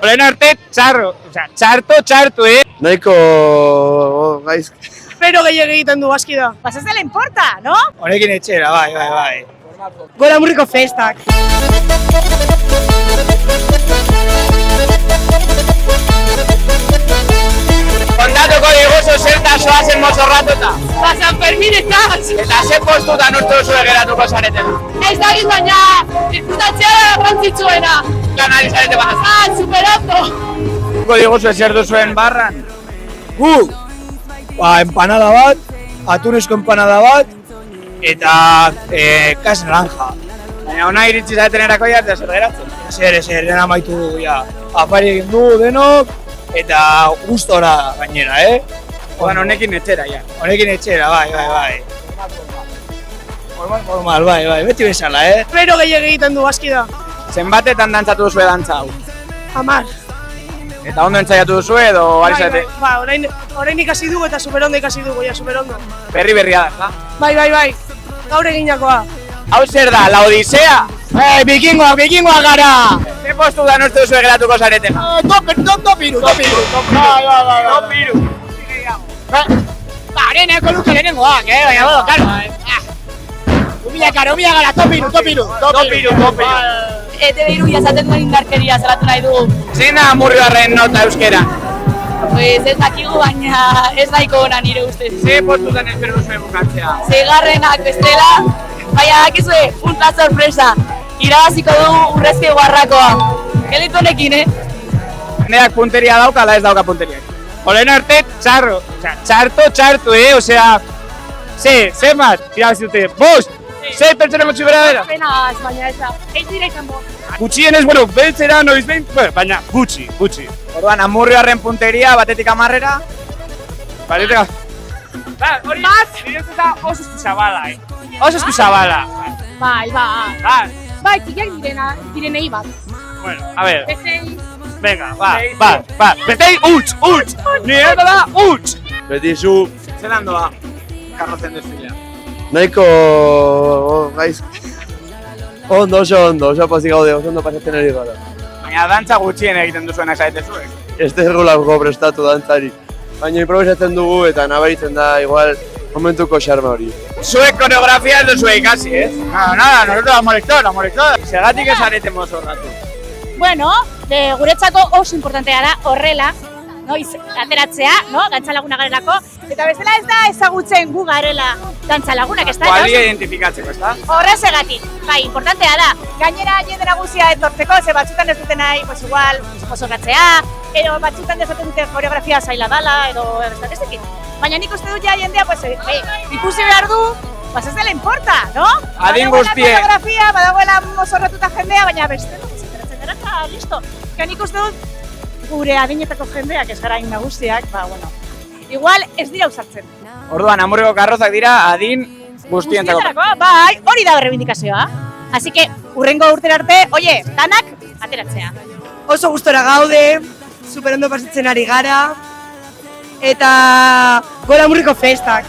Olen arte, txarto, Nahiko gaizki. Pero gehiago egiten du aski da. Pues ez dela importa, no? Honekin etxera, bai. Gora murriko festak. Kontatuko diguzu zerta zoazen mozorratuta. Ba, San Ferminetaz! Eta ze postutan urtu zuen geratuko zaretena. Ez da egin baina, disfrutatzea da garrantzitsuena. Kanali zarete bat. Superondo! Kontatuko diguzu zer duzuen barran. Empanada bat, atunezko empanada bat, eta kas naranja. Baina ona iritsi zareten erako jartzea zer geratzen. Zer, dena maitu dugu, ja. Afari egin du denok, eta gustora gainera, Odan honekin etxera, ja. Honekin etxera, bai. Formal, bai, beti bezala, Pero gehiago egiten du aski da. Zenbatetan dantzatu duzue dantza hau. 10. Eta ondo entzaiatu duzue edo ari zarete? Ba, orain ikasi dugu eta superondo ikasi dugu, ja, superondo. Berria da, Bai. Gaur eginakoa. Hau zer da, la Odisea? Bikingoak gara! Ze postu da nortu duzue geratuko zaretena? Topiru. Areneko luke lehenengoak, baina bodo, karo. Umila gara, topiru. ETV jasaten duen indarkeria salatu nahi dugu. Zein da Amurrioarren nota euskera? Pues ez dakigu baina ez nahiko ona nire ustez. Ze postutan espero duzue bukatzea? Seigarrenak bestela, baina dakizue, punta sorpresa. Irabaziko dugu urrezki guarrakoa. Gelitu honekin, Neak punteria dauka, ala ez dauka punteriak. Olen arte, txarto, osea... Ze mat, irabazi dute, 5! 6 pertsona motxi bera? Penaz, baina ez dira izan bo. Gutxienez, beltzera, noiz behin, baina gutxi. Orduan, Amurrioarren punteria, batetik 10-era. Batetik... Hori, niretzeta oso eskuzabala, Oso eskuzabala. Bai. Bai, txikiak direnei bat. Bueno, a ver. Bestei... Venga, va. Bestei, utz! Niretzeta da, utz! Beti zu Zelan doa, karrozen desfilea. nahiko gaizki. Oso pozik gaude, ondo pasatzen ari gara. Baina dantza gutxien egiten duzuena zaite zuek. Ez derrulako prestatu dantzari. Baina improvisatzen dugu eta nabaritzen da igual momentuko xarma hori. Zuek koreografia ez duzue ikasi, Nada, nosotros la molestó. Segatik ez arete mozorratu. Bueno, guretzako oso importantea da horrela, noiz ateratzea, dantza laguna garelako, eta bestela ez da ezagutzen gu garela dantza lagunak, ez da? Kualia identifikatzeko, ez da? Horrezegatik, bai, importantea da. Gainera jende nagusia etortzeko, ze batzutan ez duten nahi, pues igual, mozorratzea, edo batzutan esaten dute koreografia zaila dala, edo ez dakit. Baina nik uste dut ja jendea, pues, ikusi behar du, pues ez dela importa, no? Adin guztie. Badagoela koreografia, badagoela mozorratuta jendea, baina bestela, enteratzen gara, eta listo. Nik uste dut, gure adinetako jendeak ez gara nagusiak, igual ez dira usartzen. Orduan, Amurriko karrozak dira adin guztientzako. Bai, hori da rebindikazioa. Así que, urrengo urtera arte, danak ateratzea. Oso gustora gaude, superondo pasatzen ari gara. Eta gora murriko festak.